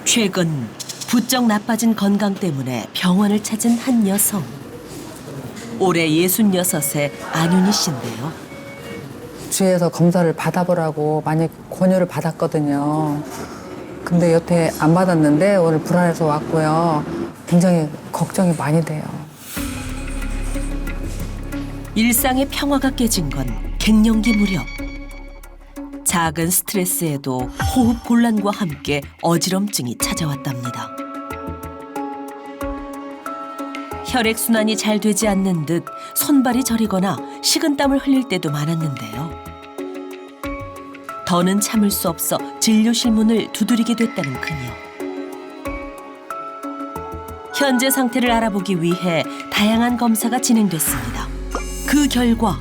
최근 부쩍 나빠진 건강 때문에 병원을 찾은 한 여성. 올해 66세 안윤희 씨인데요. 주위에서 검사를 받아보라고 많이 권유를 받았거든요. 근데 여태 안 받았는데 오늘 불안해서 왔고요. 굉장히 걱정이 많이 돼요. 일상의 평화가 깨진 건 갱년기 무렵. 작은 스트레스에도 호흡 곤란과 함께 어지럼증이 찾아왔답니다. 혈액순환이 잘 되지 않는 듯 손발이 저리거나 식은땀을 흘릴 때도 많았는데요. 더는 참을 수 없어 진료실 문을 두드리게 됐다는 그녀. 현재 상태를 알아보기 위해 다양한 검사가 진행됐습니다. 그 결과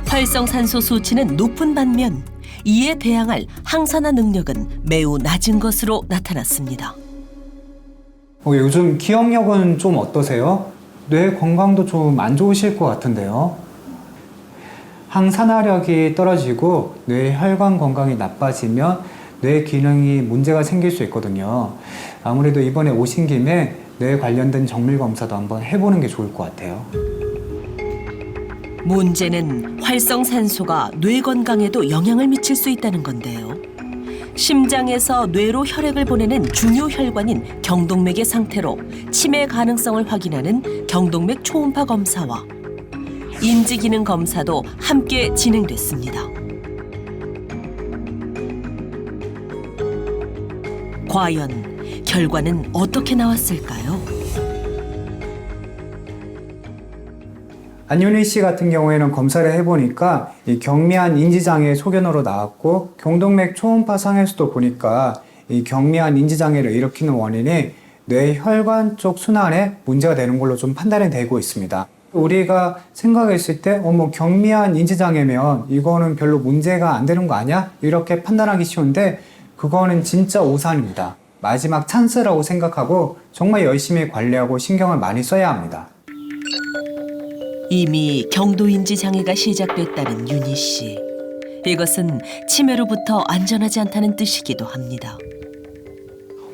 활성산소 수치는 높은 반면 이에 대항할 항산화 능력은 매우 낮은 것으로 나타났습니다. 요즘 기억력은 좀 어떠세요? 뇌 건강도 좀 안 좋으실 것 같은데요. 항산화력이 떨어지고 뇌 혈관 건강이 나빠지면 뇌 기능이 문제가 생길 수 있거든요. 아무래도 이번에 오신 김에 뇌 관련된 정밀 검사도 한번 해보는 게 좋을 것 같아요. 문제는 활성산소가 뇌 건강에도 영향을 미칠 수 있다는 건데요. 심장에서 뇌로 혈액을 보내는 중요 혈관인 경동맥의 상태로 치매 가능성을 확인하는 경동맥 초음파 검사와 인지기능 검사도 함께 진행됐습니다. 과연 결과는 어떻게 나왔을까요? 안윤희 씨 같은 경우에는 검사를 해보니까 이 경미한 인지장애 소견으로 나왔고 경동맥 초음파 상에서도 보니까 이 경미한 인지장애를 일으키는 원인이 뇌 혈관 쪽 순환에 문제가 되는 걸로 좀 판단이 되고 있습니다. 우리가 생각했을 때 경미한 인지장애면 이거는 별로 문제가 안 되는 거 아니야? 이렇게 판단하기 쉬운데 그거는 진짜 오산입니다. 마지막 찬스라고 생각하고 정말 열심히 관리하고 신경을 많이 써야 합니다. 이미 경도인지 장애가 시작됐다는 윤희 씨. 이것은 치매로부터 안전하지 않다는 뜻이기도 합니다.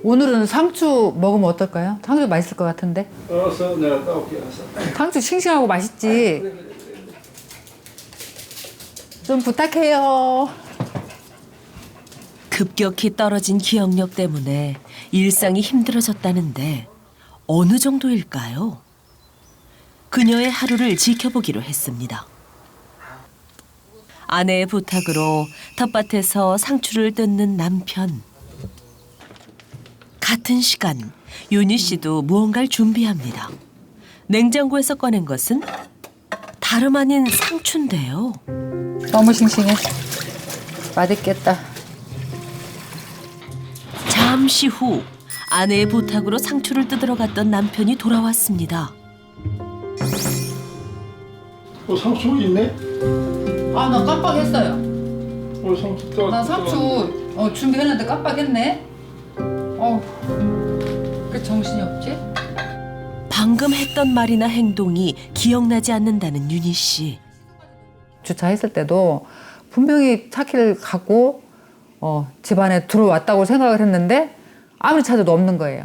오늘은 상추 먹으면 어떨까요? 상추 맛있을 것 같은데. 알았어, 내가 따올게. 알았어. 상추 싱싱하고 맛있지. 좀 부탁해요. 급격히 떨어진 기억력 때문에 일상이 힘들어졌다는데 어느 정도일까요? 그녀의 하루를 지켜보기로 했습니다. 아내의 부탁으로 텃밭에서 상추를 뜯는 남편. 같은 시간 윤희 씨도 무언가를 준비합니다. 냉장고에서 꺼낸 것은 다름 아닌 상추인데요. 너무 싱싱해. 맛있겠다. 잠시 후 아내의 부탁으로 상추를 뜯으러 갔던 남편이 돌아왔습니다. 상추 있네? 아, 나 깜빡했어요. 상추 따. 나 상추 준비했는데 깜빡했네. 그 정신이 없지? 방금 했던 말이나 행동이 기억나지 않는다는 윤희 씨. 주차했을 때도 분명히 차키를 갖고 집안에 들어왔다고 생각을 했는데 아무리 찾아도 없는 거예요.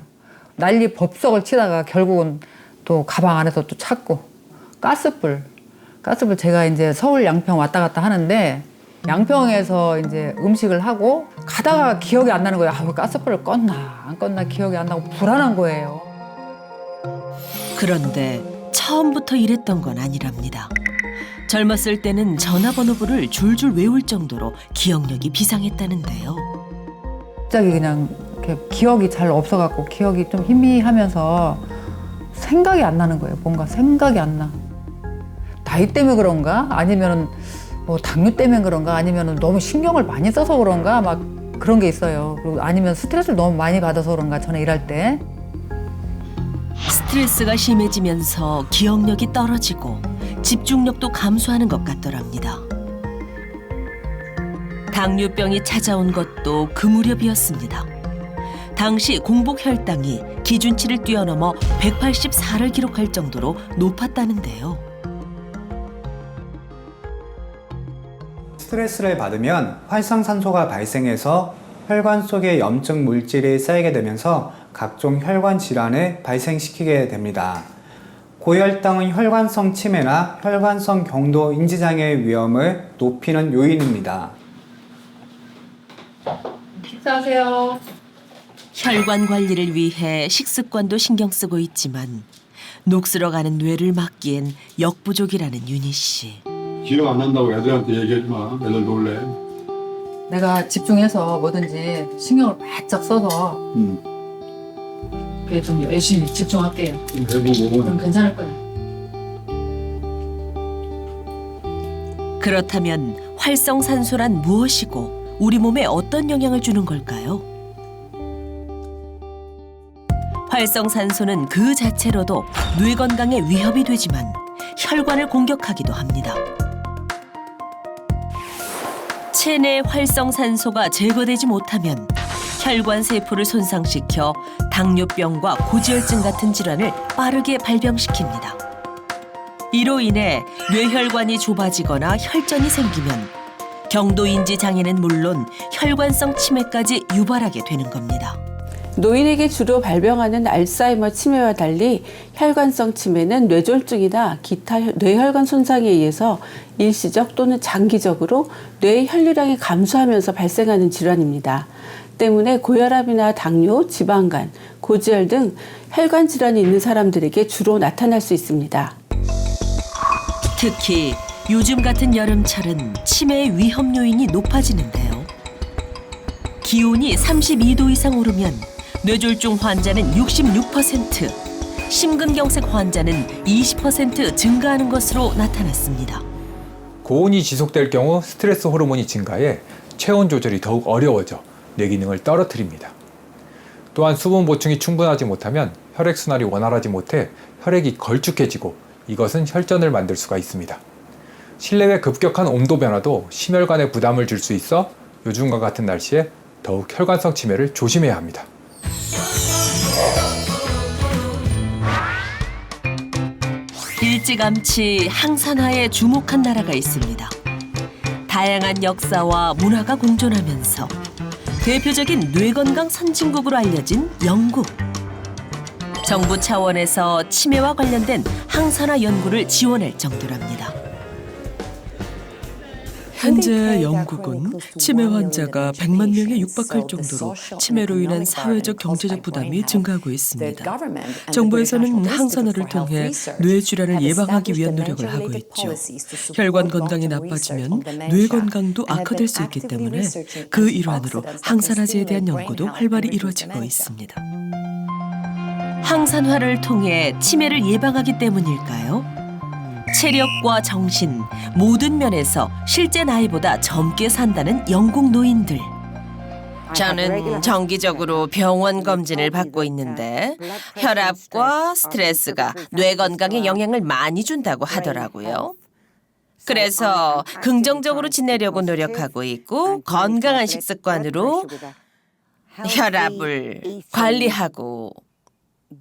난리 법석을 치다가 결국은 또 가방 안에서 또 찾고 가스불 제가 이제 서울 양평 왔다 갔다 하는데 양평에서 이제 음식을 하고 가다가 기억이 안 나는 거예요. 왜 가스불을 껐나 안 껐나 기억이 안 나고 불안한 거예요. 그런데 처음부터 이랬던 건 아니랍니다. 젊었을 때는 전화번호부를 줄줄 외울 정도로 기억력이 비상했다는데요. 갑자기 그냥 이렇게 기억이 잘 없어갖고 기억이 좀 희미하면서 생각이 안 나는 거예요. 뭔가 생각이 안 나. 나이 때문에 그런가? 아니면 당뇨 때문에 그런가? 아니면 너무 신경을 많이 써서 그런가? 막 그런 게 있어요. 그리고 아니면 스트레스를 너무 많이 받아서 그런가? 전에 일할 때. 스트레스가 심해지면서 기억력이 떨어지고 집중력도 감소하는 것 같더랍니다. 당뇨병이 찾아온 것도 그 무렵이었습니다. 당시 공복 혈당이 기준치를 뛰어넘어 184를 기록할 정도로 높았다는데요. 스트레스를 받으면 활성산소가 발생해서 혈관 속에 염증 물질이 쌓이게 되면서 각종 혈관 질환을 발생시키게 됩니다. 고혈당은 혈관성 치매나 혈관성 경도 인지장애의 위험을 높이는 요인입니다. 식사하세요. 혈관 관리를 위해 식습관도 신경 쓰고 있지만 녹슬어가는 뇌를 막기엔 역부족이라는 윤희 씨. 기억 안 난다고 애들한테 얘기하지 마. 애들 놀래. 내가 집중해서 뭐든지 신경을 바짝 써서 그게 좀 열심히 집중할게요. 해보고. 그럼 괜찮을 거예요. 그렇다면 활성산소란 무엇이고 우리 몸에 어떤 영향을 주는 걸까요? 활성산소는 그 자체로도 뇌 건강에 위협이 되지만 혈관을 공격하기도 합니다. 체내 활성산소가 제거되지 못하면 혈관 세포를 손상시켜 당뇨병과 고지혈증 같은 질환을 빠르게 발병시킵니다. 이로 인해 뇌혈관이 좁아지거나 혈전이 생기면 경도인지 장애는 물론 혈관성 치매까지 유발하게 되는 겁니다. 노인에게 주로 발병하는 알츠하이머 치매와 달리 혈관성 치매는 뇌졸중이나 기타 뇌혈관 손상에 의해서 일시적 또는 장기적으로 뇌의 혈류량이 감소하면서 발생하는 질환입니다. 때문에 고혈압이나 당뇨, 지방간, 고지혈 등 혈관 질환이 있는 사람들에게 주로 나타날 수 있습니다. 특히 요즘 같은 여름철은 치매의 위험 요인이 높아지는데요. 기온이 32도 이상 오르면 뇌졸중 환자는 66%, 심근경색 환자는 20% 증가하는 것으로 나타났습니다. 고온이 지속될 경우 스트레스 호르몬이 증가해 체온 조절이 더욱 어려워져 뇌 기능을 떨어뜨립니다. 또한 수분 보충이 충분하지 못하면 혈액순환이 원활하지 못해 혈액이 걸쭉해지고 이것은 혈전을 만들 수가 있습니다. 실내외 급격한 온도 변화도 심혈관에 부담을 줄 수 있어 요즘과 같은 날씨에 더욱 혈관성 치매를 조심해야 합니다. 일찌감치 항산화에 주목한 나라가 있습니다. 다양한 역사와 문화가 공존하면서 대표적인 뇌건강 선진국으로 알려진 영국. 정부 차원에서 치매와 관련된 항산화 연구를 지원할 정도랍니다. 현재 영국은 치매 환자가 100만 명에 육박할 정도로 치매로 인한 사회적 경제적 부담이 증가하고 있습니다. 정부에서는 항산화를 통해 뇌 질환을 예방하기 위한 노력을 하고 있죠. 혈관 건강이 나빠지면 뇌 건강도 악화될 수 있기 때문에 그 일환으로 항산화제에 대한 연구도 활발히 이루어지고 있습니다. 항산화를 통해 치매를 예방하기 때문일까요? 체력과 정신, 모든 면에서 실제 나이보다 젊게 산다는 영국 노인들. 저는 정기적으로 병원 검진을 받고 있는데 혈압과 스트레스가 뇌 건강에 영향을 많이 준다고 하더라고요. 그래서 긍정적으로 지내려고 노력하고 있고 건강한 식습관으로 혈압을 관리하고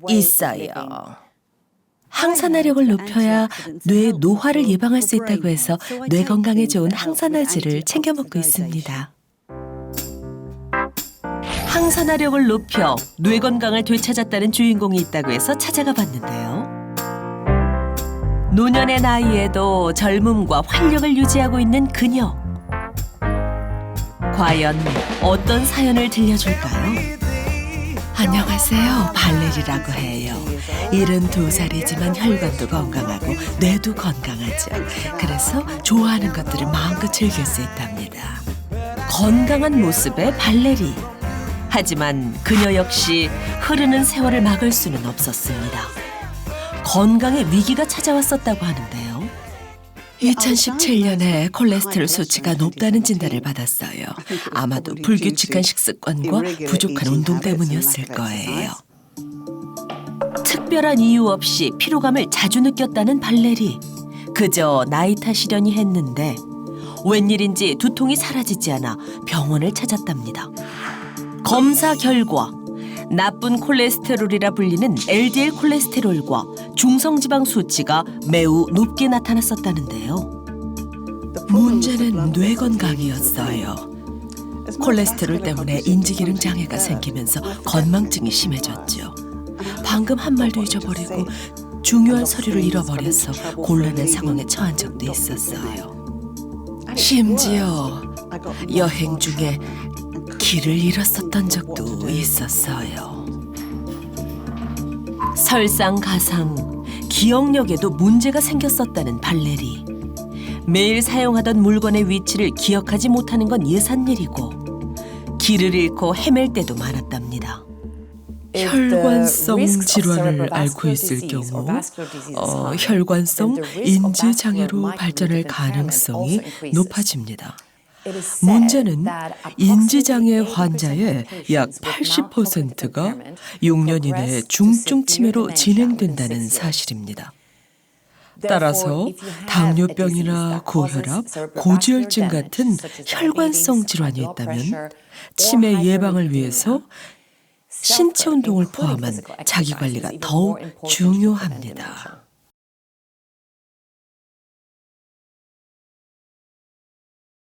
있어요. 항산화력을 높여야 뇌 노화를 예방할 수 있다고 해서 뇌 건강에 좋은 항산화제를 챙겨 먹고 있습니다. 항산화력을 높여 뇌 건강을 되찾았다는 주인공이 있다고 해서 찾아가 봤는데요. 노년의 나이에도 젊음과 활력을 유지하고 있는 그녀. 과연 어떤 사연을 들려줄까요? 안녕하세요. 발레리라고 해요. 72살이지만 혈관도 건강하고 뇌도 건강하죠. 그래서 좋아하는 것들을 마음껏 즐길 수 있답니다. 건강한 모습의 발레리. 하지만 그녀 역시 흐르는 세월을 막을 수는 없었습니다. 건강에 위기가 찾아왔었다고 하는데요. 2017년에 콜레스테롤 수치가 높다는 진단을 받았어요. 아마도 불규칙한 식습관과 부족한 운동 때문이었을 거예요. 특별한 이유 없이 피로감을 자주 느꼈다는 발레리. 그저 나이 탓이려니 했는데 웬일인지 두통이 사라지지 않아 병원을 찾았답니다. 검사 결과 나쁜 콜레스테롤이라 불리는 LDL 콜레스테롤과 중성지방 수치가 매우 높게 나타났었다는데요. 문제는 뇌 건강이었어요. 콜레스테롤 때문에 인지기능 장애가 생기면서 건망증이 심해졌죠. 방금 한 말도 잊어버리고 중요한 서류를 잃어버려서 곤란한 상황에 처한 적도 있었어요. 심지어 여행 중에 길을 잃었었던 적도 있었어요. 설상가상, 기억력에도 문제가 생겼었다는 발레리. 매일 사용하던 물건의 위치를 기억하지 못하는 건 예산일이고 길을 잃고 헤맬 때도 많았답니다. 혈관성 질환을 앓고 있을 경우 혈관성 인지 장애로 발전할 가능성이 높아집니다. 문제는 인지 장애 환자의 약 80%가 6년 이내에 중증 치매로 진행된다는 사실입니다. 따라서 당뇨병이나 고혈압, 고지혈증 같은 혈관성 질환이 있다면 치매 예방을 위해서 신체 운동을 포함한 자기 관리가 더욱 중요합니다.